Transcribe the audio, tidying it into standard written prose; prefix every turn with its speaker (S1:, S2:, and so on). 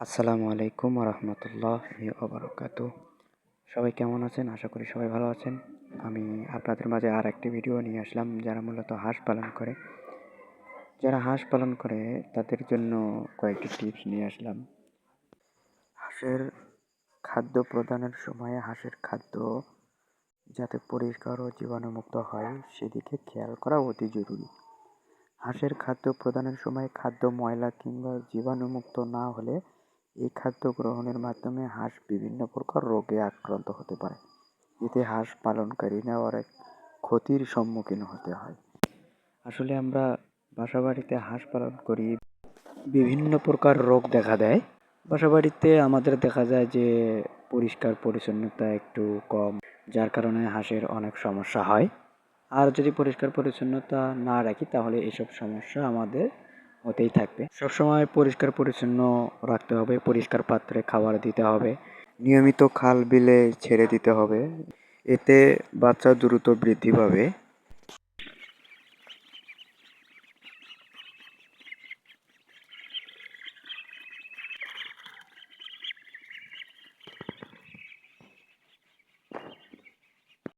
S1: আসসালামু আলাইকুম রহমতুল্লাহি ওবারাকাতু। সবাই কেমন আছেন? আশা করি সবাই ভালো আছেন। আমি আপনাদের মাঝে আর একটি ভিডিও নিয়ে আসলাম যারা মূলত হাঁস পালন করে। যারা হাঁস পালন করে তাদের জন্য কয়েকটি টিপস নিয়ে আসলাম। হাঁসের খাদ্য প্রদানের সময় হাঁসের খাদ্য যাতে পরিষ্কার ও জীবাণুমুক্ত হয় সেদিকে খেয়াল করা অতি জরুরি। হাঁসের খাদ্য প্রদানের সময় খাদ্য ময়লা কিংবা জীবাণুমুক্ত না হলে এই খাদ্য গ্রহণের মাধ্যমে হাঁস বিভিন্ন প্রকার রোগে আক্রান্ত হতে পারে। এতে হাঁস পালনকারীরা অনেক ক্ষতির সম্মুখীন হতে হয়। আসলে আমরা বাসাবাড়িতে হাঁস পালন করি, বিভিন্ন প্রকার রোগ দেখা দেয়। বাসাবাড়িতে আমাদের দেখা যায় যে পরিষ্কার পরিচ্ছন্নতা একটু কম, যার কারণে হাঁসের অনেক সমস্যা হয়। আর যদি পরিষ্কার পরিচ্ছন্নতা না রাখি তাহলে এসব সমস্যা আমাদের হতেই থাকবে। সবসময় পরিষ্কার পরিচ্ছন্ন রাখতে হবে, পরিষ্কার পাত্রে খাবার দিতে হবে, নিয়মিত খাল বিলে ছেড়ে দিতে হবে। এতে বাচ্চা দ্রুত বৃদ্ধি পাবে